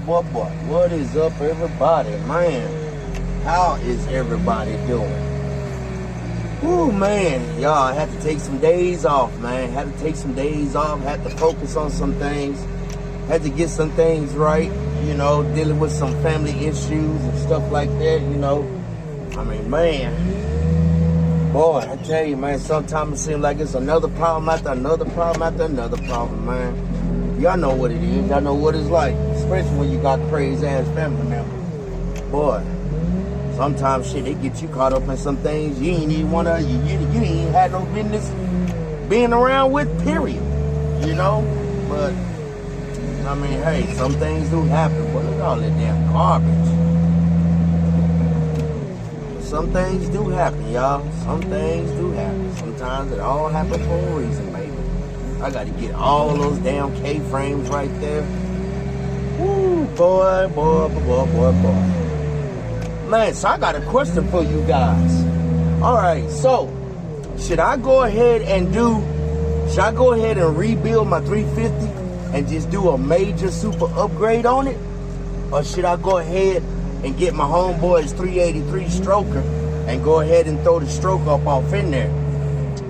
Boy, what is up, everybody? Man, how is everybody doing? Ooh, man, y'all, I had to take some days off, man. Had to take some days off, had to focus on some things, had to get some things right, you know, dealing with some family issues and stuff like that, you know. I mean, man, boy, I tell you, man, sometimes it seems like it's another problem after another problem after another problem, man. Y'all know what it is. Y'all know what it's like, especially when you got crazy-ass family members. Boy, sometimes shit, they get you caught up in some things you ain't even wanna, you ain't even had no business being around with, period. You know? But, I mean, hey, some things do happen. But look at all that damn garbage. Some things do happen, y'all. Some things do happen. Sometimes it all happens for a reason, baby. I gotta get all those damn K-frames right there. Woo, boy. Man, so I got a question for you guys. Alright, so, should I go ahead and rebuild my 350 and just do a major super upgrade on it? Or should I go ahead and get my homeboy's 383 stroker and go ahead and throw the stroke up off in there?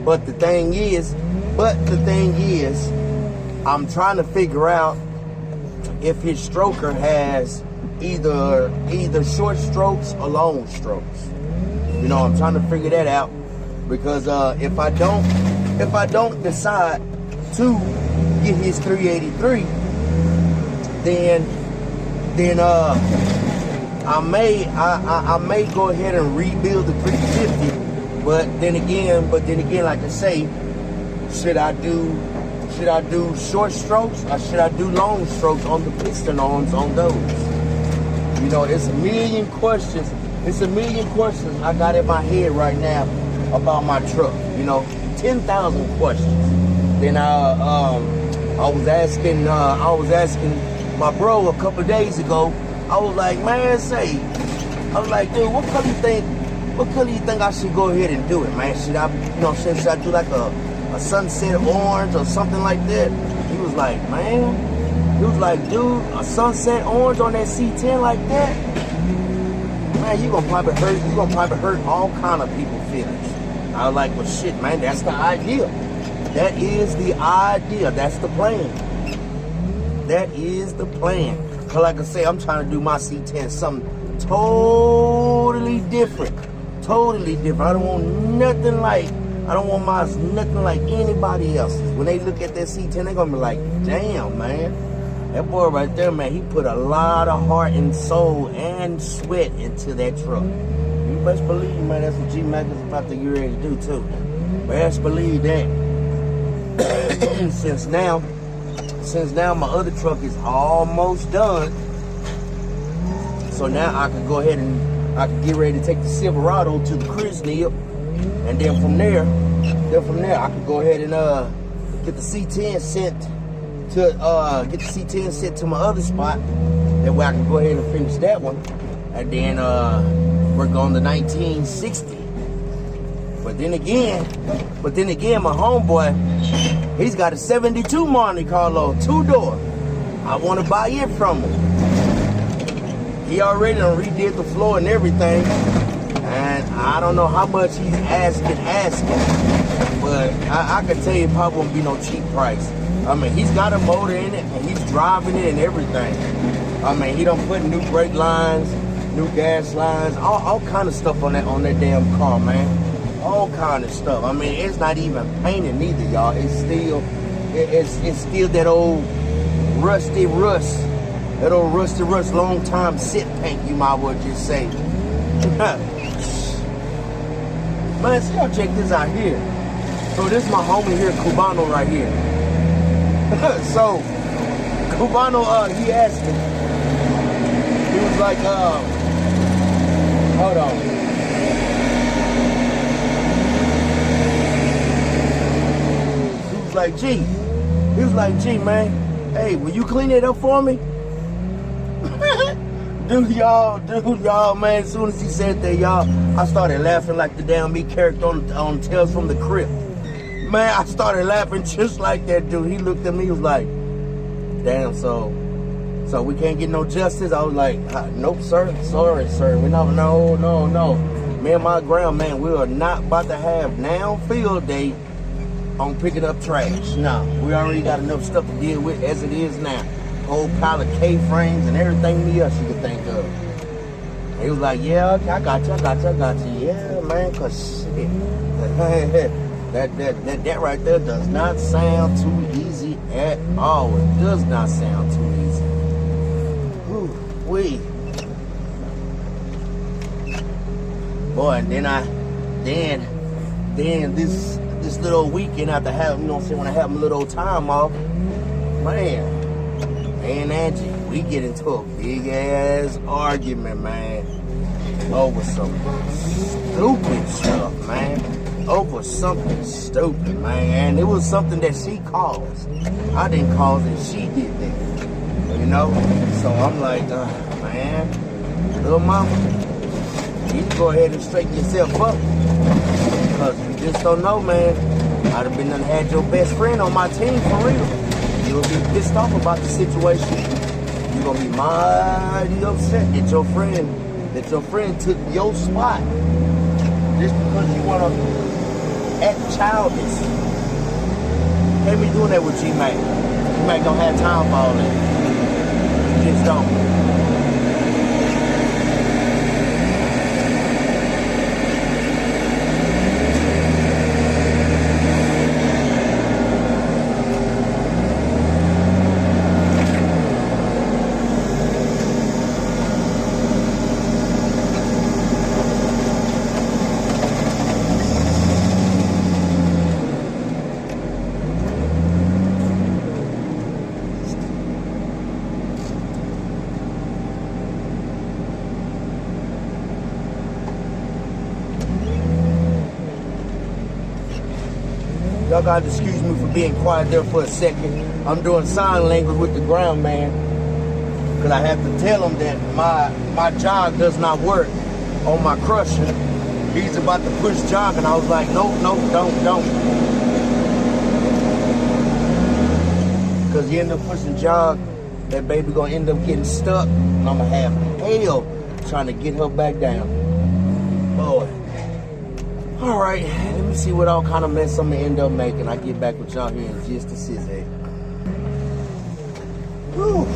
But the thing is, I'm trying to figure out if his stroker has either short strokes or long strokes. You know, I'm trying to figure that out because if I don't decide to get his 383, then I may go ahead and rebuild the 350. But then again, like I say, should I do short strokes or should I do long strokes on the piston arms on those? You know, it's a million questions. It's a million questions I got in my head right now about my truck. You know, 10,000 questions. Then I was asking my bro a couple of days ago. I was like, man, dude, what color you think I should go ahead and do it, man? Should I do like a sunset orange or something like that? He was like, dude, a sunset orange on that C10 like that? Man, you gonna probably hurt all kind of people's feelings. I was like, well, shit, man, that's the idea. That is the idea. That's the plan. That is the plan. Cause like I say, I'm trying to do my C10 something totally different. Totally different. I don't want mine nothing like anybody else's. When they look at that C10, they're gonna be like, damn, man. That boy right there, man, he put a lot of heart and soul and sweat into that truck. You best believe, man, that's what G-Mac is about to get ready to do, too. Best believe that. Since now my other truck is almost done, so now I can go ahead and I can get ready to take the Silverado to the Crisnip, and then from there I can go ahead and get the C10 sent to my other spot. That way I can go ahead and finish that one, and then work on the 1960. But then again, my homeboy, he's got a 72 Monte Carlo 2-door. I want to buy it from him. He already redid the floor and everything, and I don't know how much he's asking, but I can tell you it probably won't be no cheap price. I mean, he's got a motor in it, and he's driving it and everything. I mean, he done put new brake lines. new gas lines, all kind of stuff on that damn car, man. All kind of stuff. I mean, it's not even painted neither, y'all. It's still that old rusty rust. That old rusty rust, long time sit paint, you might well just say. Man, see, y'all check this out here. So this is my homie here, Cubano, right here. So Cubano, he asked me. He was like, hold on. He was like, G, man, hey, will you clean it up for me? Dude, y'all, man, as soon as he said that, y'all, I started laughing like the damn me character on Tales from the Crypt. Man, I started laughing just like that dude. He looked at me, he was like, damn, so we can't get no justice? I was like, nope, sir. Sorry, sir. We not, no. Me and my ground, man, we are not about to have now field day on picking up trash. No, we already got enough stuff to deal with as it is now. Whole pile of K-frames and everything else you could think of. He was like, yeah, okay, I got you. Yeah, man, cause shit. That right there does not sound too easy at all. It does not sound too easy. Woo-wee. Boy, and then this little weekend after having, you know what I'm saying, when I have my little time off, man, me and Angie, we get into a big ass argument, man, over some stupid stuff, man. Over something stupid, man. And it was something that she caused. I didn't cause it, she did that. You know? So I'm like, man, little mama, you can go ahead and straighten yourself up. Because you just don't know, man. I'd have been done had your best friend on my team for real. You'll be pissed off about the situation. You're gonna be mighty upset that your friend took your spot. Just because you wanna act childish. Can't be doing that with G-Mac. G-Mac don't have time for all that. You just don't. Y'all gotta excuse me for being quiet there for a second. I'm doing sign language with the ground man. Cause I have to tell him that my jog does not work on my crusher. He's about to push jog and I was like, no, don't. Cause he ended up pushing jog, that baby gonna end up getting stuck and I'm gonna have hell trying to get her back down. Boy. All right, let me see what all kind of mess I'm gonna end up making. I get back with y'all here in just a second. Whew.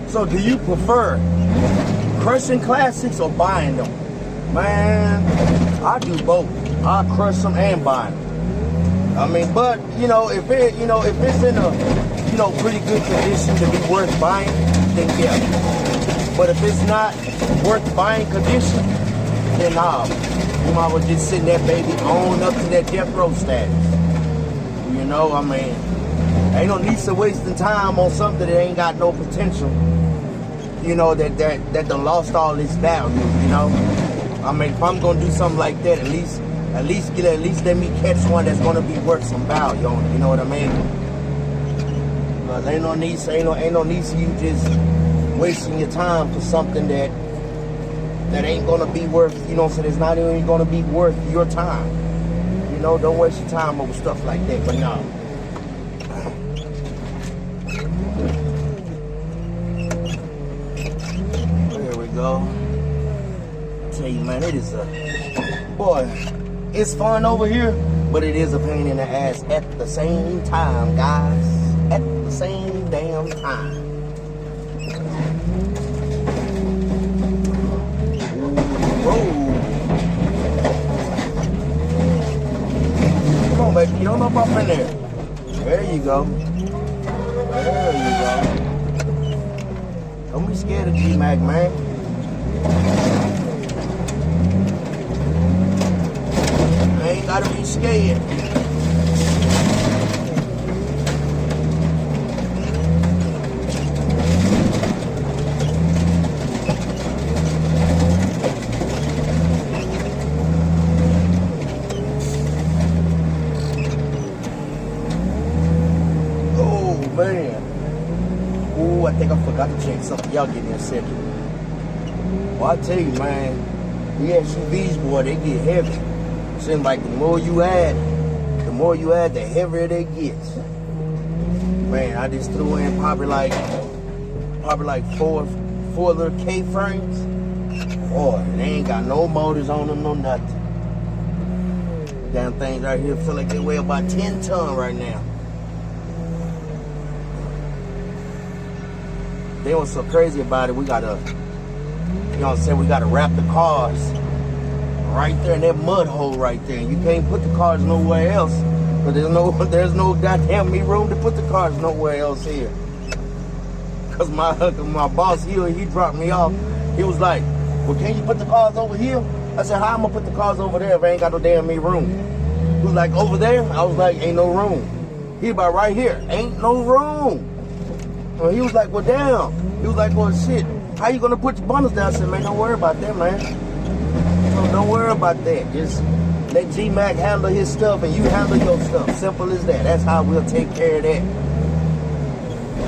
So do you prefer crushing classics or buying them? Man, I do both. I crush them and buy them. I mean, but if it's in a pretty good condition to be worth buying, then yeah. But if it's not worth buying condition, then nah. You might well just send that baby on up to that death row status. I mean, ain't no need to wasting time on something that ain't got no potential. That done lost all its value. I mean, if I'm gonna do something like that, at least let me catch one that's gonna be worth some value on it. You know what I mean? Because ain't no need to you just wasting your time for something that ain't gonna be worth, so it's not even gonna be worth your time. Don't waste your time over stuff like that, but no. There we go. I tell you, man, it's fun over here, but it is a pain in the ass at the same time, guys. At the same damn time. Jump up in there. There you go. There you go. Don't be scared of G-Mac, man. I ain't gotta be scared. Man. Oh, I think I forgot to check something. Y'all give me a second. Well, I tell you, man, the SUVs, boy, they get heavy. Seems like the more you add, the heavier they get. Man, I just threw in probably like four little K-frames. Boy, they ain't got no motors on them, no nothing. Damn things right here feel like they weigh about 10 tons right now. Then what's so crazy about it, we gotta, you know what I'm saying, we gotta wrap the cars right there in that mud hole right there. You can't put the cars nowhere else, but there's no goddamn me room to put the cars nowhere else here. Cause my boss here, he dropped me off. He was like, well, can you put the cars over here? I said, how am I gonna put the cars over there if I ain't got no damn me room? He was like, over there? I was like, ain't no room. He about right here, ain't no room. Well, he was like, well, damn. He was like, well, shit, how you gonna put your bundles down? I said, man, don't worry about that, man. So don't worry about that. Just let G-Mac handle his stuff and you handle your stuff. Simple as that. That's how we'll take care of that.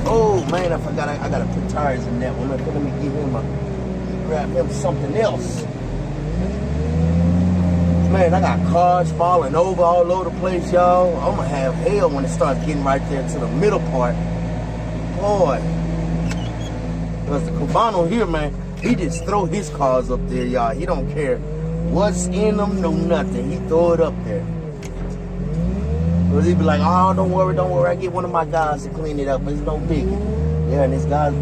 Oh, man, I forgot I gotta put tires in that one. Let me give him grab him something else. Man, I got cars falling over all over the place, y'all. I'm gonna have hell when it starts getting right there to the middle part. Boy, because the Cubano here, man, he just throw his cars up there, y'all. He don't care what's in them, no nothing. He throw it up there. Because he be like, oh, don't worry, I get one of my guys to clean it up. It's no biggie. Yeah, and these guys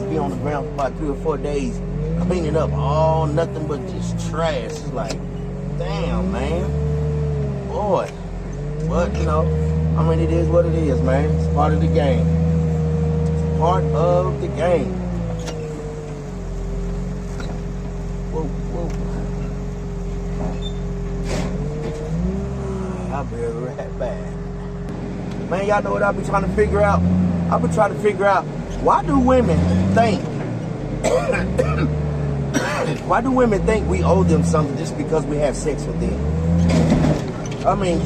be on the ground for about 3 or 4 days, cleaning up all nothing but just trash. It's like, damn, man. Boy. But, you know, I mean, it is what it is, man. It's part of the game. Part of the game. Whoa, whoa. I'll be right back. Man, y'all know what I've been trying to figure out? I've been trying to figure out, why do women think we owe them something just because we have sex with them? I mean,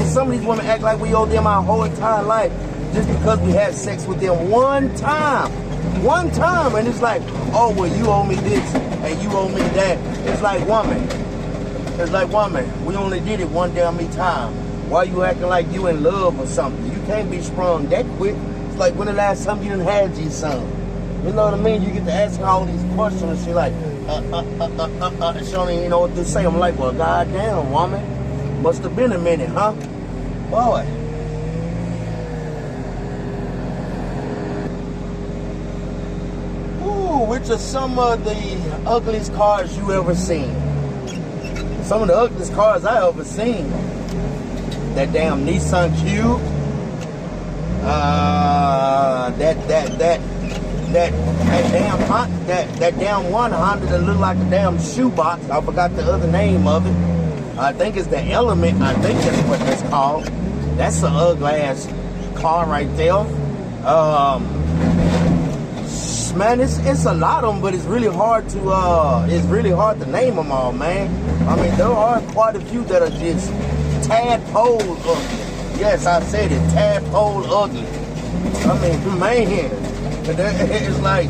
some of these women act like we owe them our whole entire life just because we had sex with them one time, and it's like, oh, well, you owe me this, and you owe me that. It's like, woman, we only did it one damn time. Why you acting like you in love or something? You can't be sprung that quick. It's like, when the last time you done had your son? You know what I mean? You get to ask all these questions, and she like, she don't even know what to say. I'm like, well, goddamn, woman, must have been a minute, huh? Boy. Which are some of the ugliest cars you ever seen? Some of the ugliest cars I ever seen. That damn Nissan Cube. That damn one Honda that looked like a damn shoebox. I forgot the other name of it. I think it's the Element. I think that's what that's called. That's an ugly ass car right there. Man, it's a lot of them, but it's really hard to name them all, man. I mean, there are quite a few that are just tadpole ugly. Yes, I said it, tadpole ugly. I mean, man, it's like,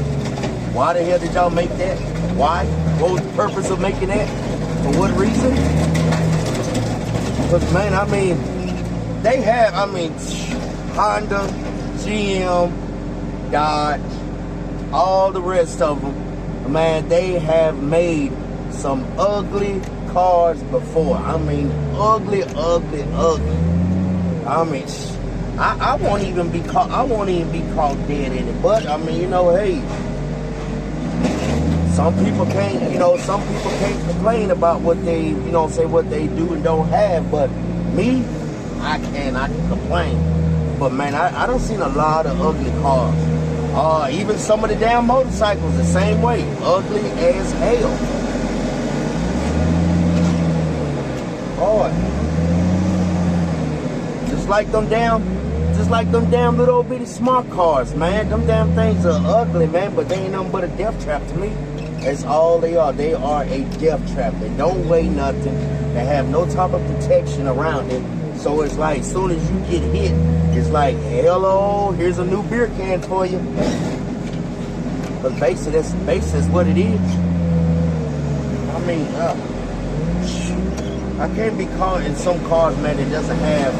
why the hell did y'all make that? Why? What was the purpose of making that? For what reason? Because, man, I mean, they have, Honda, GM, Dodge, all the rest of them, man, they have made some ugly cars before. I mean, ugly. I mean, I won't even be caught dead in it. But I mean, you know, hey, some people can't complain about what they, what they do and don't have. But me, I cannot complain. But man, I done seen a lot of ugly cars. Even some of the damn motorcycles the same way, ugly as hell. Boy, just like them damn little old bitty smart cars, man. Them damn things are ugly, man, but they ain't nothing but a death trap to me. That's all they are. They are a death trap. They don't weigh nothing. They have no type of protection around it. So it's like, as soon as you get hit, it's like, hello, here's a new beer can for you. But basically, that's what it is. I mean, I can't be caught in some cars, man, that doesn't have,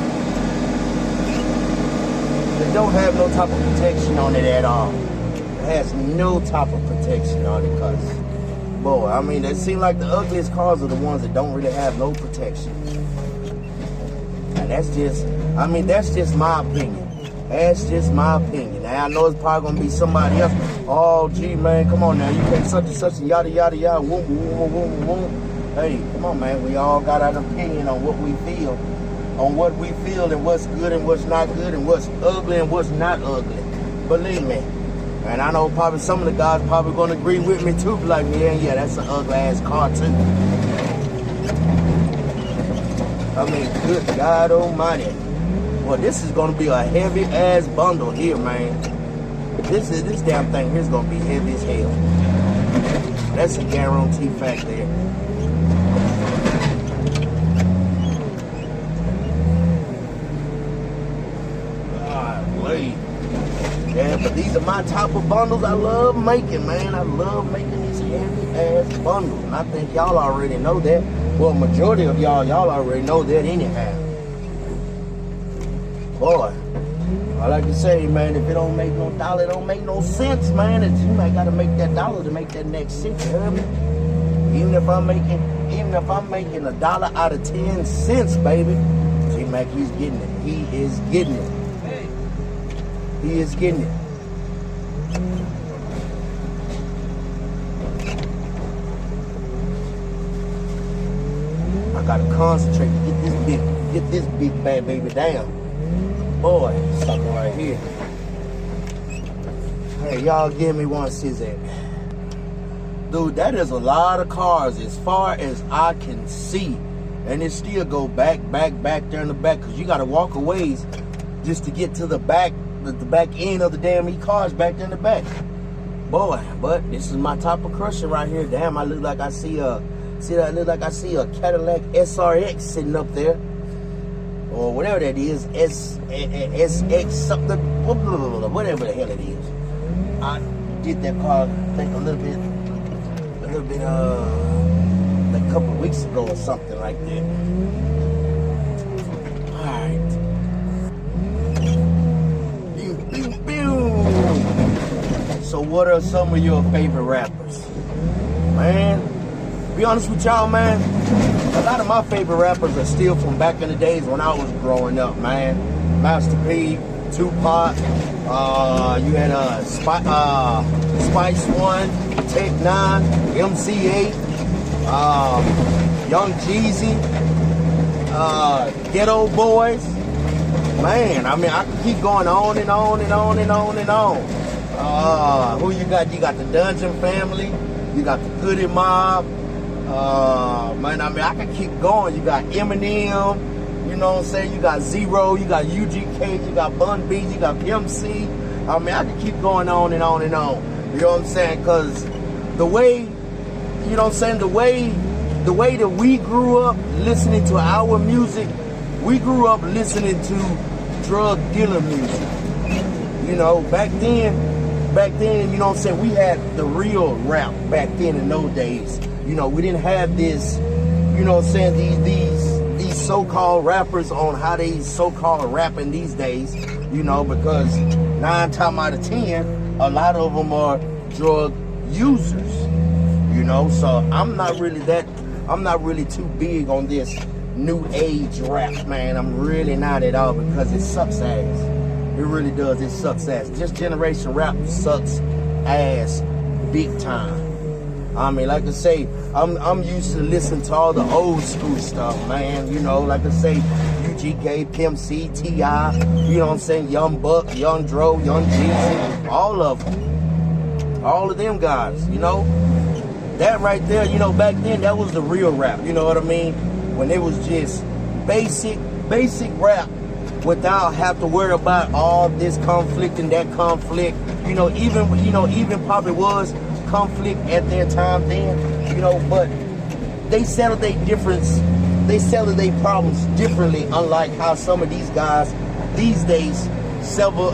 they don't have no type of protection on it at all. It has no type of protection on it, cause, boy, I mean, it seems like the ugliest cars are the ones that don't really have no protection. And that's just my opinion. That's just my opinion. Now, I know it's probably gonna be somebody else. Oh, gee, man, come on now, you can't such and such and yada, yada, yada, whoom, whoom, whoom, whoom. Hey, come on, man, we all got our opinion on what we feel. On what we feel and what's good and what's not good and what's ugly and what's not ugly. Believe me. And I know probably some of the guys probably gonna agree with me too. Like, yeah, that's an ugly ass car too. I mean, good God almighty. Well, this is gonna be a heavy ass bundle here, man. This damn thing here's gonna be heavy as hell. That's a guarantee fact there. Yeah, but these are my type of bundles I love making, man. I love making these heavy-ass bundles. And I think y'all already know that. Well, majority of y'all already know that anyhow. Boy, I like to say, man, if it don't make no dollar, it don't make no sense, man. And you might gotta make that dollar to make that next cent, you hear me? Even if I'm making a dollar out of 10 cents, baby, G-Mac, he's getting it. He is getting it. He is getting it. I gotta concentrate to get this big bad baby down. Boy, something right here. Hey, y'all give me one scissor. Dude, that is a lot of cars as far as I can see. And it still go back there in the back, because you gotta walk a ways just to get to the back end of the damn e-cars back there in the back. Boy, but this is my type of crusher right here. Damn, I look like I see a Cadillac SRX sitting up there. Or whatever that is, SX something, whatever the hell it is. I did that car, I think a little bit like a couple of weeks ago or something like that. Alright. So what are some of your favorite rappers? Man, to be honest with y'all, man, a lot of my favorite rappers are still from back in the days when I was growing up, man. Master P, Tupac, you had Spice One, Tech Nine, MC8, Young Jeezy, Ghetto Boys. Man, I mean, I can keep going on and on and on and on and on. Who you got? You got the Dungeon Family. You got the Goody Mob. Man, I mean, I can keep going. You got Eminem. You know what I'm saying? You got Zero. You got UGK. You got Bun B. You got MC. I mean, I can keep going on and on and on. You know what I'm saying? Because the way, you know what I'm saying? The way that we grew up listening to our music, we grew up listening to drug dealer music. You know, back then, you know what I'm saying, we had the real rap back then in those days. You know, we didn't have this, you know what I'm saying, these so-called rappers on how they so-called rapping these days, you know, because 9 times out of 10, a lot of them are drug users, you know, so I'm not really too big on this new age rap, man. I'm really not at all, because it sucks ass. It really does. It sucks ass. This generation rap sucks ass big time. I mean, like I say, I'm used to listening to all the old school stuff, man. You know, like I say, you GK, Pimp C, T.I., you know what I'm saying, Young Buck, Young Dro, Young Jeezy, all of them. All of them guys, you know. That right there, you know, back then, that was the real rap, you know what I mean? When it was just basic rap without have to worry about all this conflict and that conflict. You know, even probably was conflict at their time then, you know, but they settled their difference, they settled their problems differently, unlike how some of these guys these days settle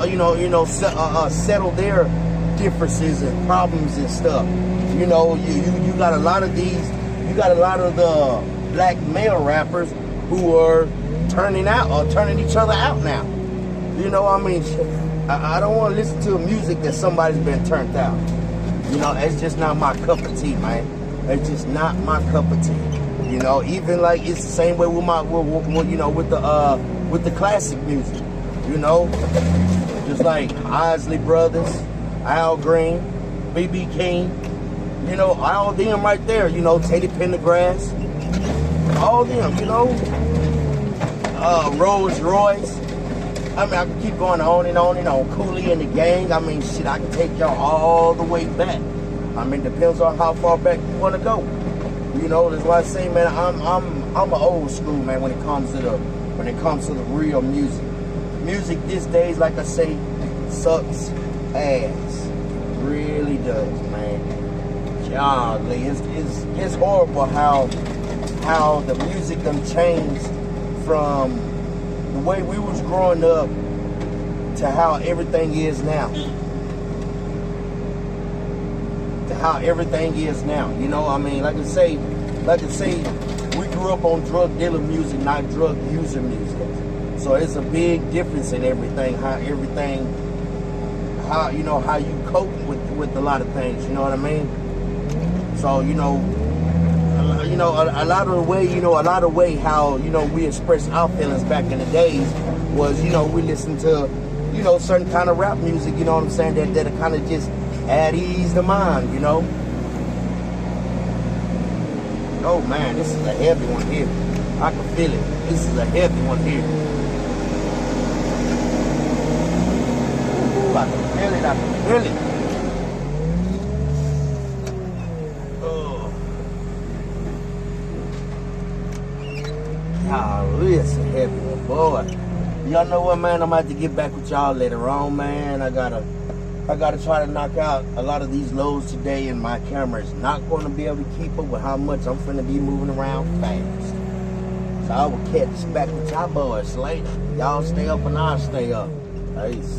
their differences and problems and stuff. You know, you got a lot of these, you got a lot of the black male rappers who are turning each other out now. You know, I mean, I don't want to listen to music that somebody's been turned out. You know, it's just not my cup of tea, man. It's just not my cup of tea. You know, even like it's the same way with with the classic music. You know, just like Isley Brothers, Al Green, B.B. King. You know, all them right there. You know, Teddy Pendergrass, all them. You know, Rolls Royce. I mean, I can keep going on and on and on. Cooley and the Gang. I mean, shit, I can take y'all all the way back. I mean, depends on how far back you want to go. You know, that's why I say, man, I'm an old school, man, when it comes to the real music. Music these days, like I say, sucks ass. It really does, man. Golly, it's horrible how the music done changed from the way we was growing up to how everything is now. You know, I mean, like I say, we grew up on drug dealer music, not drug user music. So it's a big difference in everything. How you cope with a lot of things. You know what I mean? So a lot of way how we expressed our feelings back in the days was we listened to certain kind of rap music. You know what I'm saying? That kind of just at ease the mind. You know. Oh man, this is a heavy one here. I can feel it. This is a heavy one here. Ooh, I can feel it. I can feel it. Oh. Golly, it's a heavy one, boy. Y'all know what, man? I'm about to get back with y'all later on, man. I gotta try to knock out a lot of these loads today, and my camera is not going to be able to keep up with how much I'm finna be moving around fast. So I will catch back with y'all boys later. Y'all stay up and I'll stay up. Peace.